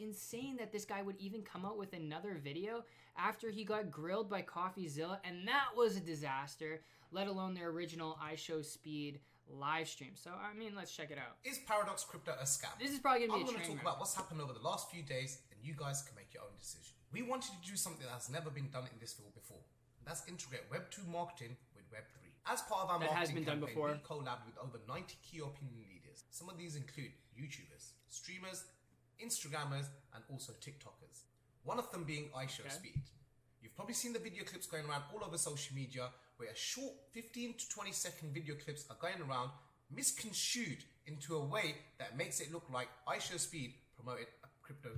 insane that this guy would even come out with another video after he got grilled by CoffeeZilla, and that was a disaster, let alone their original IShowSpeed live stream. So, I mean, let's check it out. Is Paradox Crypto a scam? This is probably going to be a train I'm going to talk about what's happened over the last few days, and you guys can make your own decision. We wanted to do something that's never been done in this field before. That's integrate Web 2 marketing with Web 3. As part of our marketing campaign, we collabed with over 90 key opinion leaders. Some of these include YouTubers, streamers, Instagrammers, and also TikTokers. One of them being IShowSpeed. You've probably seen the video clips going around all over social media where a short 15 to 20 second video clips are going around misconstrued into a way that makes it look like IShowSpeed promoted a crypto.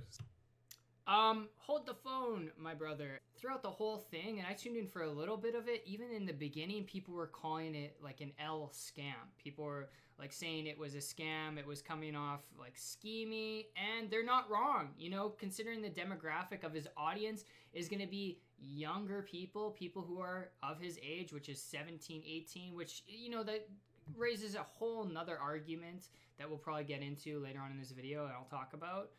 Hold the phone, my brother. Throughout the whole thing, and I tuned in for a little bit of it, even in the beginning, people were calling it like an L scam. People were like saying it was a scam, it was coming off like scheming, and they're not wrong. You know, considering the demographic of his audience is going to be younger people, people who are of his age, which is 17, 18, which, you know, that raises a whole nother argument that we'll probably get into later on in this video, and I'll talk about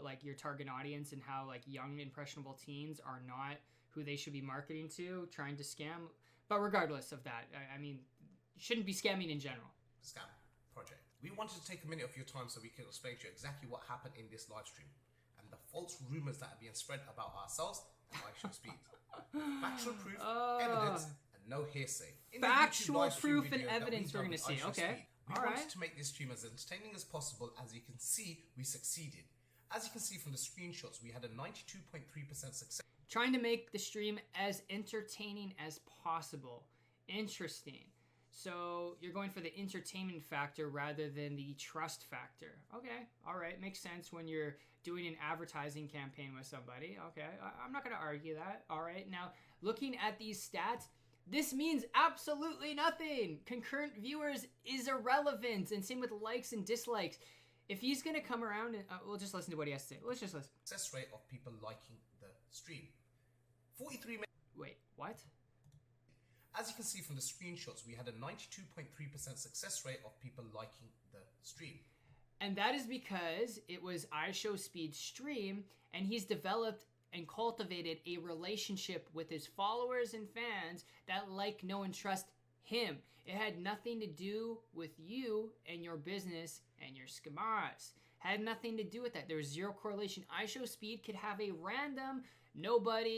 like your target audience and how like young impressionable teens are not who they should be marketing to, trying to scam. But regardless of that, I mean, shouldn't be scamming in general. Scam project. We wanted to take a minute of your time so we can explain to you exactly what happened in this live stream and the false rumors that are being spread about ourselves and IShowSpeed. Factual proof, evidence, and no hearsay. Factual proof and evidence we're going to see. Okay. We wanted to make this stream as entertaining as possible. As you can see, we succeeded. As you can see from the screenshots, we had a 92.3% success. Trying to make the stream as entertaining as possible. Interesting. So you're going for the entertainment factor rather than the trust factor. Okay, all right, makes sense when you're doing an advertising campaign with somebody. Okay, I'm not going to argue that. All right, now looking at these stats, this means absolutely nothing. Concurrent viewers is irrelevant, and same with likes and dislikes. If he's going to come around, and we'll just listen to what he has to say. Let's just listen. Success rate of people liking the stream. 43 minutes. Wait, what? As you can see from the screenshots, we had a 92.3% success rate of people liking the stream. And that is because it was IShowSpeed's stream, and he's developed and cultivated a relationship with his followers and fans that like, know, and trust him. It had nothing to do with you and your business and your schemas. Had nothing to do with that. There was zero correlation. IShowSpeed could have a random nobody.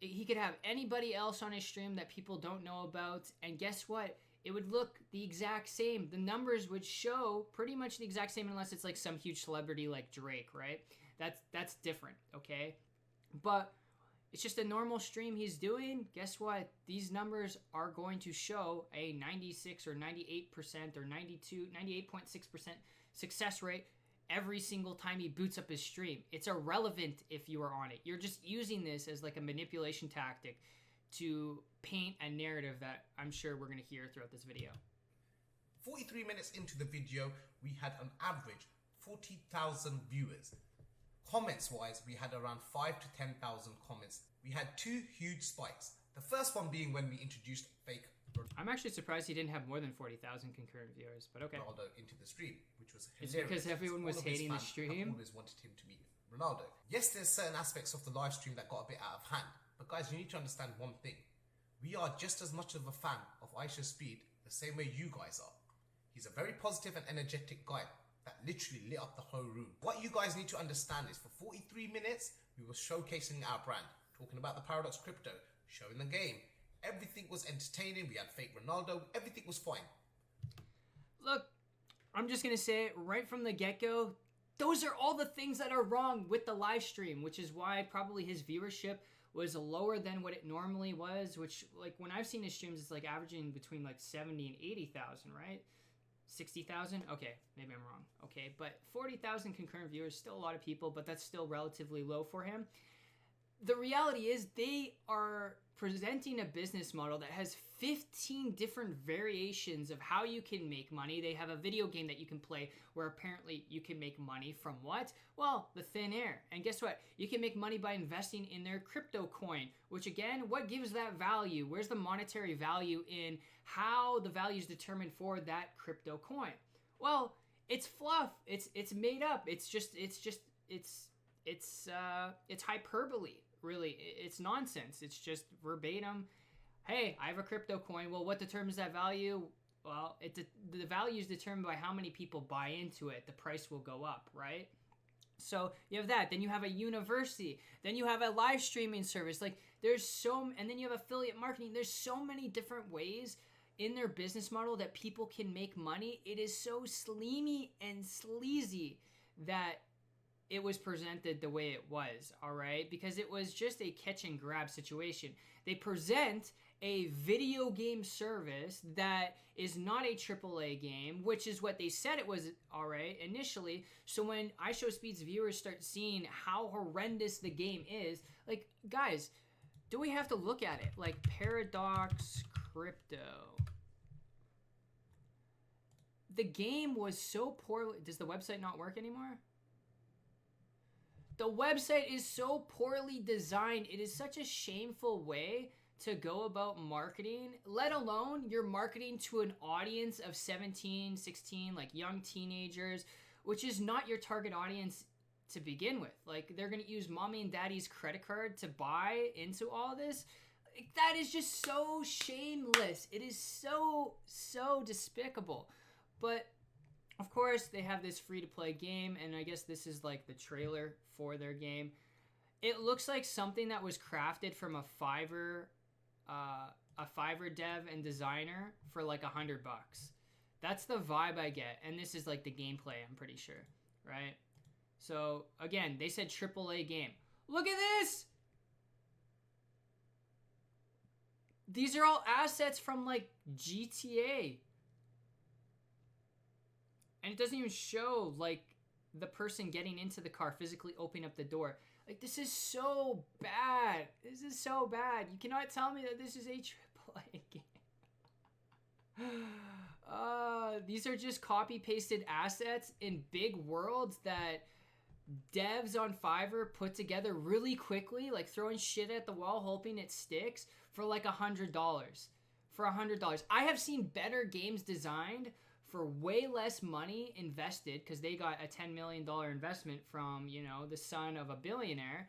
He could have anybody else on his stream that people don't know about. And guess what? It would look the exact same. The numbers would show pretty much the exact same unless it's like some huge celebrity like Drake, right? That's different, okay? But it's just a normal stream he's doing. Guess what? These numbers are going to show a 96 or 98% or 98.6% success rate every single time he boots up his stream. It's irrelevant if you are on it. You're just using this as like a manipulation tactic to paint a narrative that I'm sure we're going to hear throughout this video. 43 minutes into the video, we had on average 40,000 viewers. Comments wise, we had around 5 to 10,000 comments. We had two huge spikes. The first one being when we introduced fake I'm actually surprised he didn't have more than 40,000 concurrent viewers, but okay. Ronaldo into the stream, which was hilarious. It's because everyone was hating the stream. Always wanted him to meet Ronaldo. Yes, there's certain aspects of the live stream that got a bit out of hand, but guys, you need to understand one thing. We are just as much of a fan of IShowSpeed the same way you guys are. He's a very positive and energetic guy that literally lit up the whole room. What you guys need to understand is for 43 minutes, we were showcasing our brand, talking about the Paradox Crypto, showing the game. Everything was entertaining. We had fake Ronaldo. Everything was fine. Look, I'm just going to say it right from the get-go. Those are all the things that are wrong with the live stream, which is why probably his viewership was lower than what it normally was, which, like, when I've seen his streams, it's like averaging between like 70 and 80,000, right? 60,000? Okay, maybe I'm wrong. Okay, but 40,000 concurrent viewers, still a lot of people, but that's still relatively low for him. The reality is they are presenting a business model that has 15 different variations of how you can make money. They have a video game that you can play where apparently you can make money from what? Well, the thin air. And guess what? You can make money by investing in their crypto coin, which again, what gives that value? Where's the monetary value in how the value is determined for that crypto coin? Well, it's fluff. It's made up. It's it's hyperbole, really. It's nonsense. It's just verbatim. Hey, I have a crypto coin. Well, what determines that value? Well, the value is determined by how many people buy into it. The price will go up, right? So you have that. Then you have a university. Then you have a live streaming service. Like and then you have affiliate marketing. There's so many different ways in their business model that people can make money. It is so slimy and sleazy that it was presented the way it was, all right? Because it was just a catch and grab situation. They present a video game service that is not a AAA game, which is what they said it was, all right, initially. So when IShowSpeed's viewers start seeing how horrendous the game is, like, guys, do we have to look at it? Like, Paradox Crypto. The game was so poorly... Does the website not work anymore? The website is so poorly designed. It is such a shameful way to go about marketing, let alone you're marketing to an audience of 17, 16, like young teenagers, which is not your target audience to begin with. Like, they're going to use mommy and daddy's credit card to buy into all this. Like, that is just so shameless. It is so, so despicable. But of course, they have this free-to-play game, and I guess this is like the trailer for their game. It looks like something that was crafted from a Fiverr dev and designer for like $100. That's the vibe I get, and this is like the gameplay, I'm pretty sure, right? So again, they said AAA game. Look at this! These are all assets from like GTA. And it doesn't even show like the person getting into the car, physically opening up the door. Like, this is so bad. This is so bad. You cannot tell me that this is a AAA game. These are just copy-pasted assets in big worlds that devs on Fiverr put together really quickly, like throwing shit at the wall, hoping it sticks, for like $100. For $100. I have seen better games designed for way less money invested, because they got a $10 million investment from, you know, the son of a billionaire.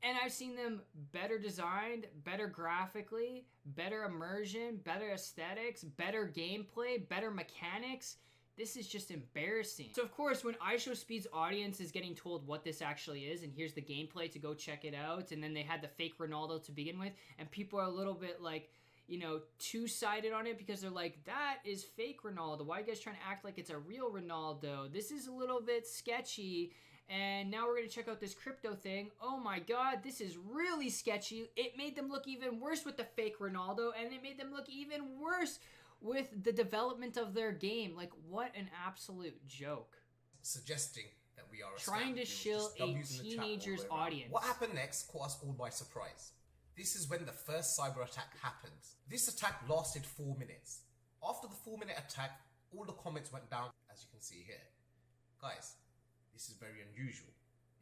And I've seen them better designed, better graphically, better immersion, better aesthetics, better gameplay, better mechanics. This is just embarrassing. So of course, when IShowSpeed's audience is getting told what this actually is, and here's the gameplay to go check it out, and then they had the fake Ronaldo to begin with, and people are a little bit like, you know, two-sided on it, because they're like, that is fake Ronaldo. Why are you guys trying to act like it's a real Ronaldo? This is a little bit sketchy. And now we're going to check out this crypto thing. Oh my god, this is really sketchy. It made them look even worse with the fake Ronaldo, and it made them look even worse with the development of their game. Like, what an absolute joke. Suggesting that we are trying to shill a teenager's audience. What happened next caught us all by surprise. This is when the first cyber attack happened. This attack lasted 4 minutes. After the 4-minute attack, all the comments went down, as you can see here. Guys, this is very unusual.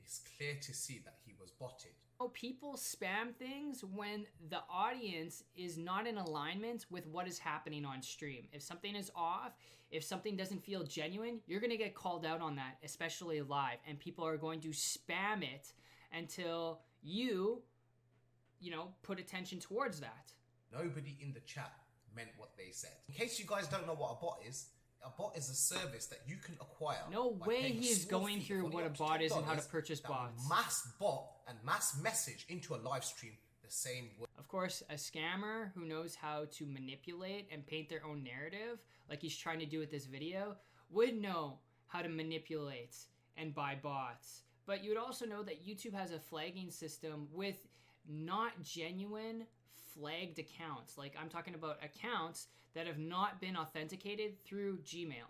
It's clear to see that he was botted. Oh, people spam things when the audience is not in alignment with what is happening on stream. If something is off, if something doesn't feel genuine, you're going to get called out on that, especially live. And people are going to spam it until you know, put attention towards that. Nobody in the chat meant what they said. In case you guys don't know what a bot is a service that you can acquire. No way he's going through what a bot is and how to purchase bots. Mass bot and mass message into a live stream the same way. Of course, a scammer who knows how to manipulate and paint their own narrative, like he's trying to do with this video, would know how to manipulate and buy bots. But you would also know that YouTube has a flagging system with not genuine flagged accounts. Like, I'm talking about accounts that have not been authenticated through Gmail.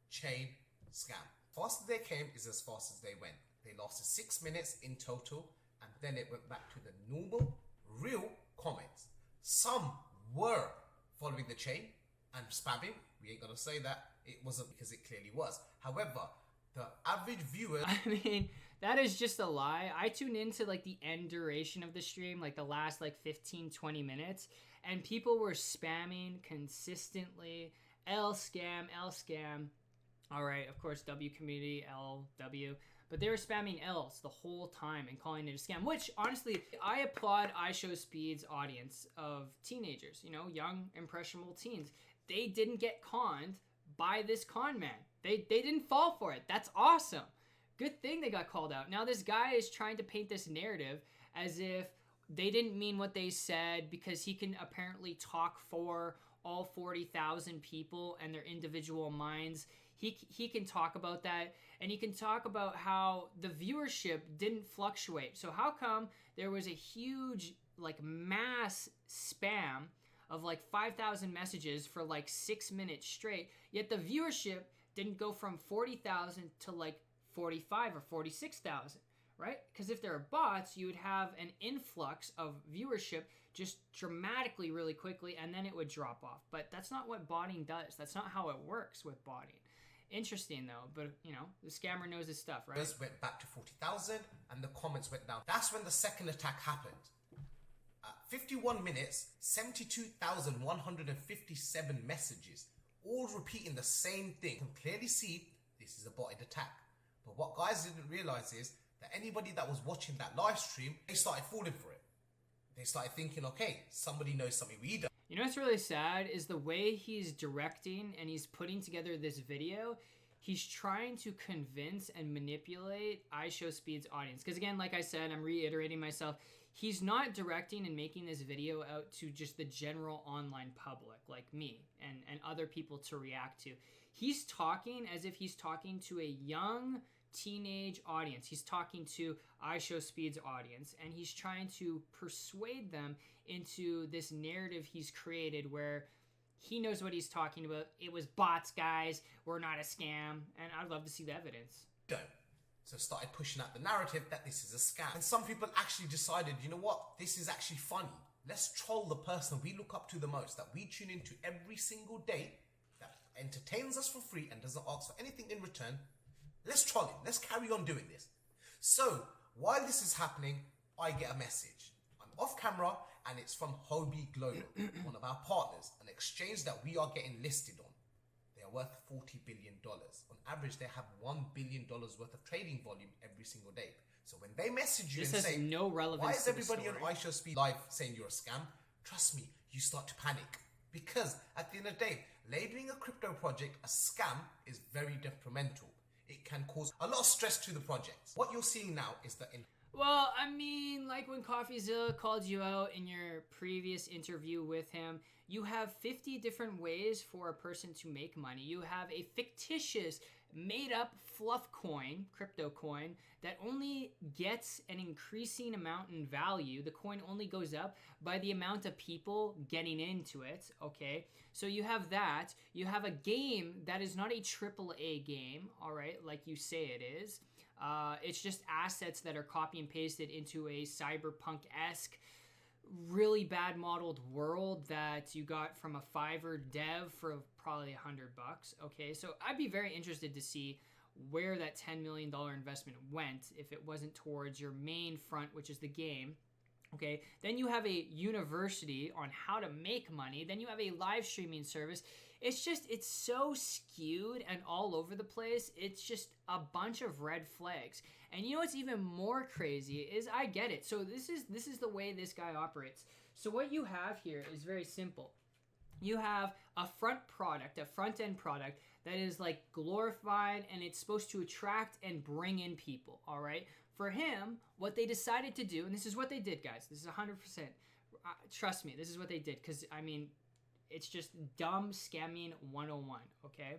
Chain scam. Faster they came is as fast as they went. They lasted 6 minutes in total, and then it went back to the normal, real comments. Some were following the chain and spamming. We ain't gonna say that it wasn't, because it clearly was. However, the average viewer... I mean, that is just a lie. I tune into like the end duration of the stream, like the last like 15-20 minutes, and people were spamming consistently. L scam. All right, of course, W community, LW. but they were spamming else the whole time and calling it a scam, which honestly, I applaud IShowSpeed's audience of teenagers, you know, young, impressionable teens. They didn't get conned by this con man. They didn't fall for it. That's awesome. Good thing they got called out. Now this guy is trying to paint this narrative as if they didn't mean what they said because he can apparently talk for all 40,000 people and their individual minds. He can talk about that, and he can talk about how the viewership didn't fluctuate. So how come there was a huge, like, mass spam of like 5,000 messages for like 6 minutes straight, yet the viewership didn't go from 40,000 to like 45 or 46,000, right? Because if there are bots, you would have an influx of viewership just dramatically really quickly, and then it would drop off. But that's not what botting does. That's not how it works with botting. Interesting though, but you know, the scammer knows his stuff, right? Went back to 40,000 and the comments went down. That's when the second attack happened. 51 minutes, 72,157 messages, all repeating the same thing. You can clearly see this is a botted attack. But what guys didn't realize is that anybody that was watching that live stream, they started falling for it. They started thinking, okay, somebody knows something we don't. You know what's really sad is the way he's directing and he's putting together this video. He's trying to convince and manipulate IShowSpeed's audience. Because again, like I said, I'm reiterating myself, he's not directing and making this video out to just the general online public like me and other people to react to. He's talking as if he's talking to a young teenage audience. He's talking to IShowSpeed's audience, and he's trying to persuade them into this narrative he's created where he knows what he's talking about. It was bots, guys. We're not a scam. And I'd love to see the evidence. Don't. So started pushing out the narrative that this is a scam. And some people actually decided, you know what? This is actually funny. Let's troll the person we look up to the most, that we tune into every single day, that entertains us for free and doesn't ask for anything in return. Let's troll him. Let's carry on doing this. So while this is happening, I get a message. I'm off camera and it's from Hobie Global, one of our partners, an exchange that we are getting listed on. They are worth $40 billion. On average, they have $1 billion worth of trading volume every single day. So when they message you and say, no relevance, why is everybody on IShowSpeed live saying you're a scam? Trust me, you start to panic. Because at the end of the day, labeling a crypto project a scam is very detrimental. It can cause a lot of stress to the project. What you're seeing now is that well, I mean, like when CoffeeZilla called you out in your previous interview with him, you have 50 different ways for a person to make money. You have a fictitious, made-up fluff coin, crypto coin, that only gets an increasing amount in value. The coin only goes up by the amount of people getting into it, okay? So you have that. You have a game that is not a AAA game, all right, like you say it is. It's just assets that are copy and pasted into a cyberpunk-esque, really bad modeled world that you got from a Fiverr dev for probably $100. Okay, so I'd be very interested to see where that $10 million investment went if it wasn't towards your main front, which is the game. Okay, then you have a university on how to make money. Then you have a live streaming service. It's so skewed and all over the place. It's just a bunch of red flags. And you know what's even more crazy is I get it. So this is the way this guy operates. So what you have here is very simple. You have a front-end product that is like glorified, and it's supposed to attract and bring in people, all right? For him, what they decided to do, and this is what they did, guys. This is 100%. Trust me, this is what they did, because, I mean, it's just dumb scamming 101, okay?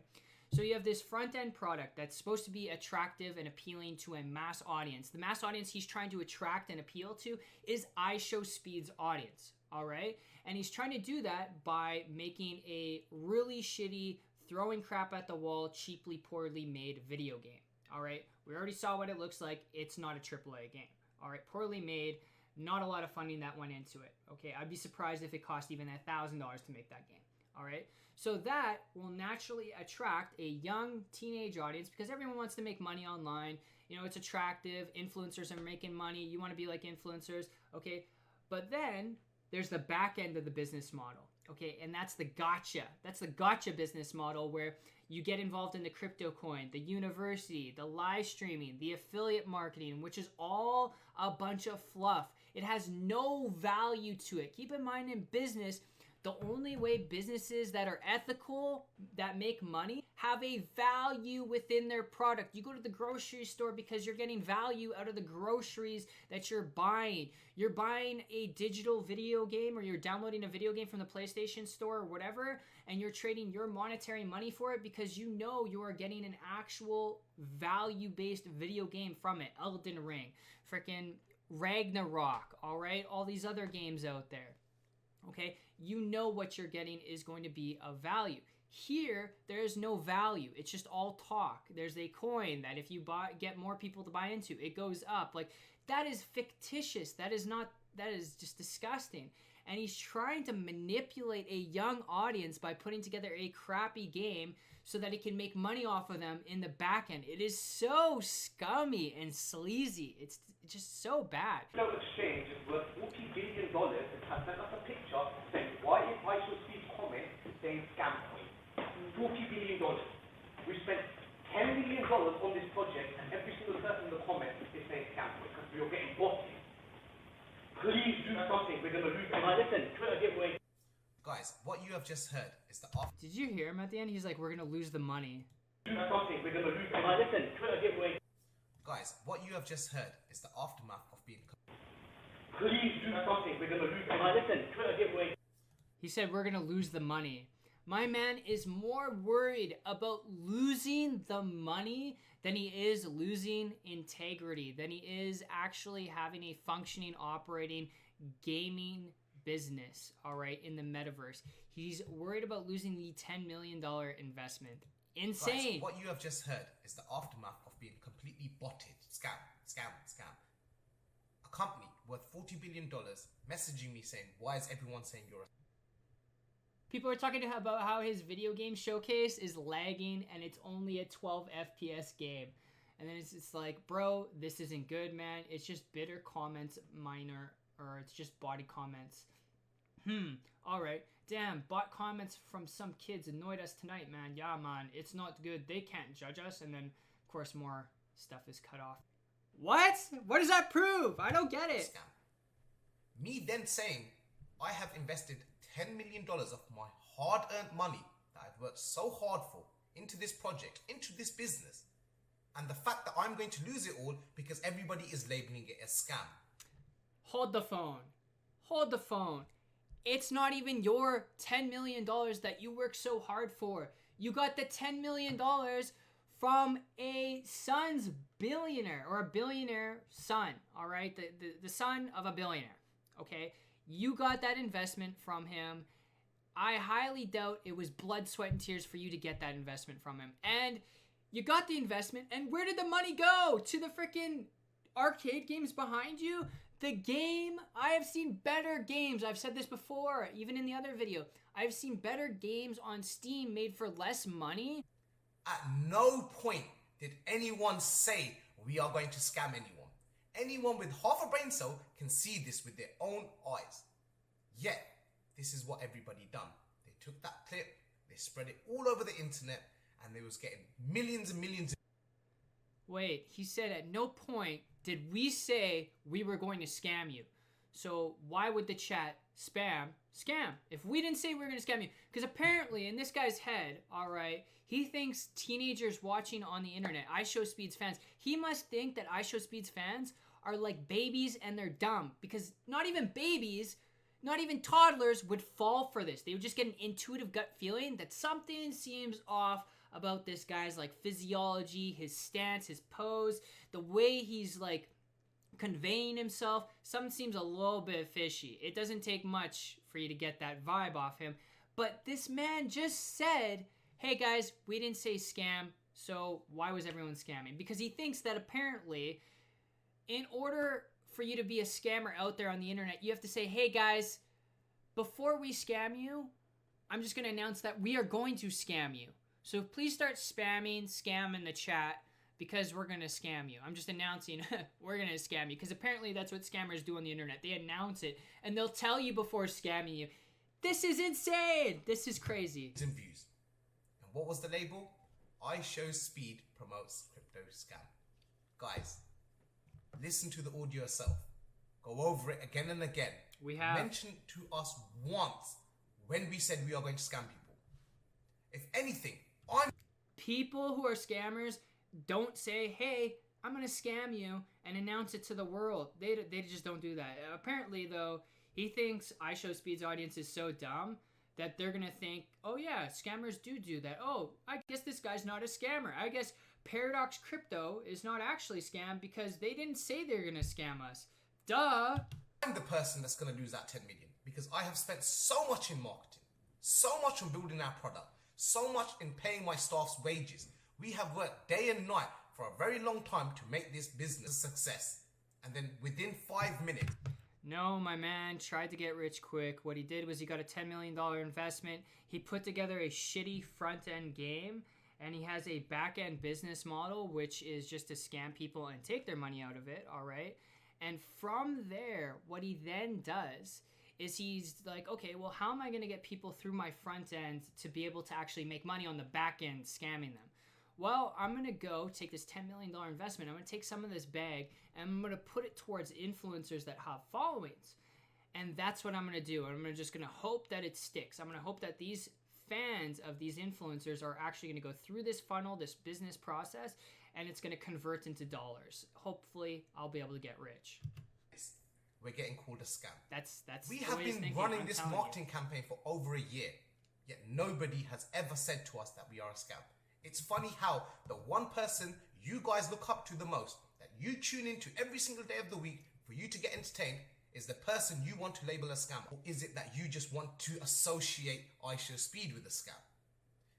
So you have this front-end product that's supposed to be attractive and appealing to a mass audience. The mass audience he's trying to attract and appeal to is IShowSpeed's audience, all right? And he's trying to do that by making a really shitty, throwing crap at the wall, cheaply, poorly made video game, all right? We already saw what it looks like. It's not a AAA game, all right? Poorly made, not a lot of funding that went into it, okay? I'd be surprised if it cost even $1,000 to make that game, all right? So that will naturally attract a young teenage audience because everyone wants to make money online. You know, it's attractive. Influencers are making money. You want to be like influencers, okay? But then there's the back end of the business model, Okay, and that's the gotcha. That's the gotcha business model where you get involved in the crypto coin, the university, the live streaming, the affiliate marketing, which is all a bunch of fluff. It has no value to it. Keep in mind, in business, the only way businesses that are ethical, that make money, have a value within their product. You go to the grocery store because you're getting value out of the groceries that you're buying. You're buying a digital video game, or you're downloading a video game from the PlayStation Store or whatever, and you're trading your monetary money for it because you know you are getting an actual value-based video game from it. Elden Ring, freaking Ragnarok, all right? All these other games out there. Okay, you know what you're getting is going to be of value. Here, there's no value. It's just all talk. There's a coin that if you get more people to buy into, it goes up. Like, that is fictitious. That is just disgusting. And he's trying to manipulate a young audience by putting together a crappy game so that he can make money off of them in the back end. It is so scummy and sleazy. It's just so bad. No exchange is worth $40 billion and has sent us a picture saying, why is IShowSpeed comment saying scam coin? $40 billion. We spent $10 million on this project, and every single person in the comment is saying scam coin because we are getting botted. Please do something. We're going to lose. Listen, Twitter giveaway. Guys, what you have just heard is the off. Did you hear him at the end? He's like, we're going to lose the money. Do something. We're going to lose. Listen, Twitter giveaway. Guys, what you have just heard is the aftermath of being. Please do something. We're going to lose. Listen, Twitter giveaway. He said, we're going to lose the money. My man is more worried about losing the money than he is losing integrity, than he is actually having a functioning, operating gaming business, all right, in the metaverse. He's worried about losing the $10 million investment. Insane. Guys, what you have just heard is the aftermath of being completely botted. Scam. A company worth $40 billion messaging me saying, why is everyone saying you're a... People are talking about how his video game showcase is lagging and it's only a 12 FPS game. And then it's like, bro, this isn't good, man. It's just bitter comments, minor, or it's just body comments. Alright. Damn, bot comments from some kids annoyed us tonight, man. Yeah, man, it's not good. They can't judge us. And then, of course, more stuff is cut off. What? What does that prove? I don't get it. Scam. Me then saying, I have invested $10 million of my hard-earned money that I've worked so hard for into this project, into this business, and the fact that I'm going to lose it all because everybody is labeling it as scam. Hold the phone. Hold the phone. It's not even your $10 million that you worked so hard for. You got the $10 million from a son's billionaire, or a billionaire son, all right? The son of a billionaire, okay? You got that investment from him. I highly doubt it was blood, sweat, and tears for you to get that investment from him. And you got the investment, and where did the money go? To the freaking arcade games behind you? The game, I have seen better games. I've said this before, even in the other video. I've seen better games on Steam made for less money. At no point did anyone say we are going to scam anyone. Anyone with half a brain cell can see this with their own eyes. Yet, this is what everybody done. They took that clip, they spread it all over the internet, and they was getting millions and millions. Wait, he said at no point did we say we were going to scam you. So why would the chat scam? If we didn't say we were going to scam you. Because apparently in this guy's head, all right, he thinks teenagers watching on the internet, IShowSpeed's fans, he must think that IShowSpeed's fans are like babies and they're dumb. Because not even babies, not even toddlers would fall for this. They would just get an intuitive gut feeling that something seems off about this guy's like physiology, his stance, his pose, the way he's like conveying himself. Something seems a little bit fishy. It doesn't take much for you to get that vibe off him. But this man just said, hey guys, we didn't say scam, so why was everyone scamming? Because he thinks that apparently in order for you to be a scammer out there on the internet, you have to say, hey guys, before we scam you, I'm just going to announce that we are going to scam you. So please start spamming scam in the chat because we're going to scam you. I'm just announcing we're going to scam you because apparently that's what scammers do on the internet. They announce it and they'll tell you before scamming you. This is insane. This is crazy. In views. And what was the label? IShowSpeed promotes crypto scam. Guys, listen to the audio yourself. Go over it again and again. We have mentioned to us once when we said we are going to scam people. If anything, people who are scammers don't say, hey, I'm going to scam you and announce it to the world. They just don't do that. Apparently, though, he thinks IShowSpeed's audience is so dumb that they're going to think, oh yeah, scammers do that. Oh, I guess this guy's not a scammer. I guess Paradox Crypto is not actually scam because they didn't say they're going to scam us. Duh. I'm the person that's going to lose that 10 million because I have spent so much in marketing, so much on building our product, so much in paying my staff's wages. We have worked day and night for a very long time to make this business a success. And then within 5 minutes... No, my man tried to get rich quick. What he did was he got a $10 million investment. He put together a shitty front-end game, and he has a back-end business model, which is just to scam people and take their money out of it, all right? And from there, what he then does is he's like, okay, well, how am I going to get people through my front end to be able to actually make money on the back end scamming them? Well, I'm going to go take this $10 million investment. I'm going to take some of this bag and I'm going to put it towards influencers that have followings. And that's what I'm going to do. I'm just going to hope that it sticks. I'm going to hope that these fans of these influencers are actually going to go through this funnel, this business process, and it's going to convert into dollars. Hopefully, I'll be able to get rich. We're getting called a scam. That's we have been running this marketing campaign for over a year, yet nobody has ever said to us that we are a scam. It's funny how the one person you guys look up to the most, that you tune into every single day of the week for you to get entertained, is the person you want to label a scam. Or is it that you just want to associate IShowSpeed with a scam?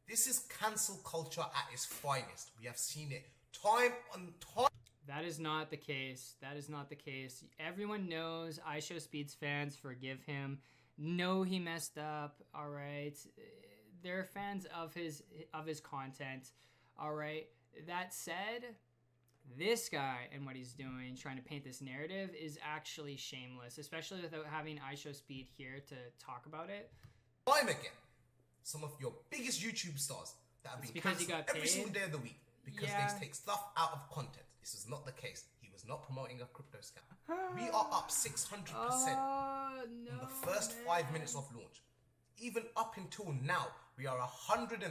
This is cancel culture at its finest. We have seen it time on time. That is not the case. That is not the case. Everyone knows IShowSpeed's fans forgive him. Know he messed up, all right? They're fans of his content, all right? That said, this guy and what he's doing, trying to paint this narrative, is actually shameless, especially without having IShowSpeed here to talk about it. Time again. Some of your biggest YouTube stars that have been cancelled every single day of the week because they take stuff out of content. This is not the case. He was not promoting a crypto scam. We are up 600% in the first 5 minutes of launch. Even up until now, we are 130%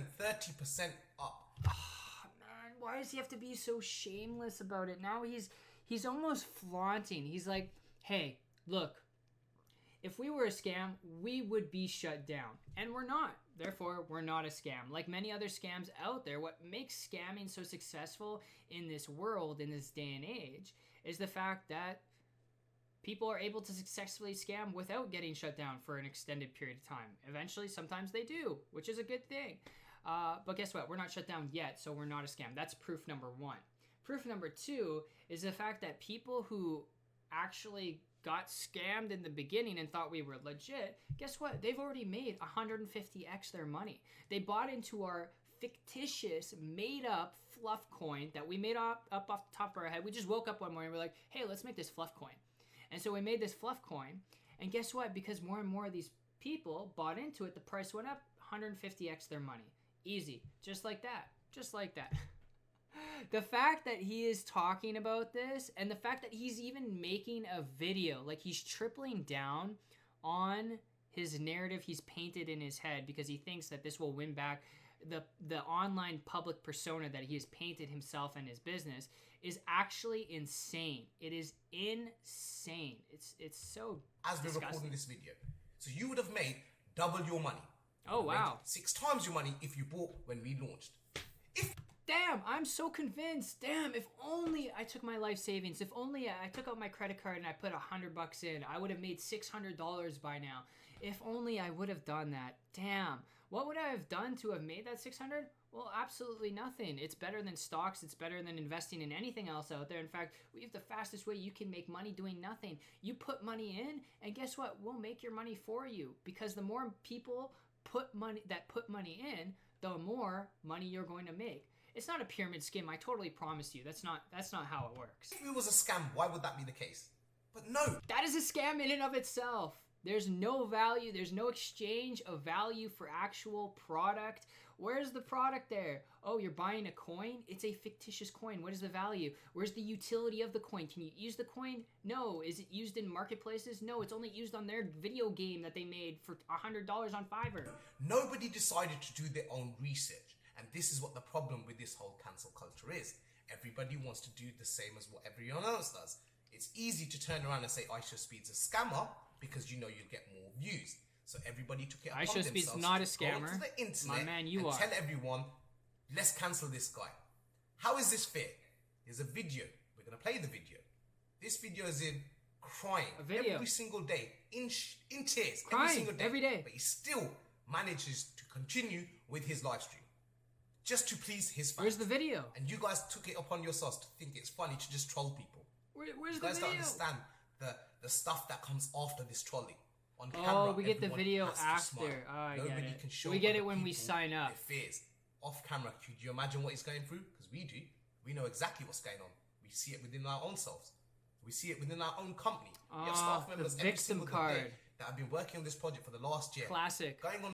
up. Man, why does he have to be so shameless about it? Now he's almost flaunting. He's like, hey, look, if we were a scam, we would be shut down. And we're not. Therefore, we're not a scam. Like many other scams out there, what makes scamming so successful in this world, in this day and age, is the fact that people are able to successfully scam without getting shut down for an extended period of time. Eventually, sometimes they do, which is a good thing. But guess what? We're not shut down yet, so we're not a scam. That's proof number one. Proof number two is the fact that people who actually got scammed in the beginning and thought we were legit, guess what? They've already made 150x their money. They bought into our fictitious, made-up fluff coin that we made up off the top of our head. We just woke up one morning and we're like, hey, let's make this fluff coin. And so we made this fluff coin, and guess what? Because more and more of these people bought into it, the price went up 150x their money. Easy. Just like that. Just like that. The fact that he is talking about this, and the fact that he's even making a video, like he's tripling down on his narrative he's painted in his head because he thinks that this will win back the online public persona that he has painted himself and his business, is actually insane. It is insane. It's so as we're disgusting. Recording this video. So you would have made double your money. Oh, wow. 6 times your money if you bought when we launched. Damn, I'm so convinced. Damn, if only I took my life savings. If only I took out my credit card and I put $100 in, I would have made $600 by now. If only I would have done that. Damn. What would I have done to have made that 600? Well, absolutely nothing. It's better than stocks. It's better than investing in anything else out there. In fact, we have the fastest way you can make money doing nothing. You put money in, and guess what? We'll make your money for you. Because the more people put money in, the more money you're going to make. It's not a pyramid scheme. I totally promise you. That's not how it works. If it was a scam, why would that be the case? But no. That is a scam in and of itself. There's no value. There's no exchange of value for actual product. Where's the product there? Oh, you're buying a coin? It's a fictitious coin. What is the value? Where's the utility of the coin? Can you use the coin? No. Is it used in marketplaces? No, it's only used on their video game that they made for $100 on Fiverr. Nobody decided to do their own research. And this is what the problem with this whole cancel culture is. Everybody wants to do the same as what everyone else does. It's easy to turn around and say IShowSpeed's a scammer because you know you'll get more views. So everybody took it upon IShowSpeed's themselves not a to go scammer. onto the internet My man, you and are. tell everyone, let's cancel this guy. How is this fair? There's a video. We're going to play the video. This video is him crying every single day, in tears, crying every single day. Every day. But he still manages to continue with his live stream. Just to please his fans. Where's the video? And you guys took it upon yourselves to think it's funny to just troll people. Where's you the guys video? don't understand the stuff that comes after this trolling. On camera, oh, we get the video has to after. smile. Oh, I Nobody get it. can show we get it when people we sign up. their fears. Off camera, could you imagine what he's going through? Because we do. We know exactly what's going on. We see it within our own selves. We see it within our own company. We have staff members the every victim single card day that have been working on this project for the last year. Classic. Going on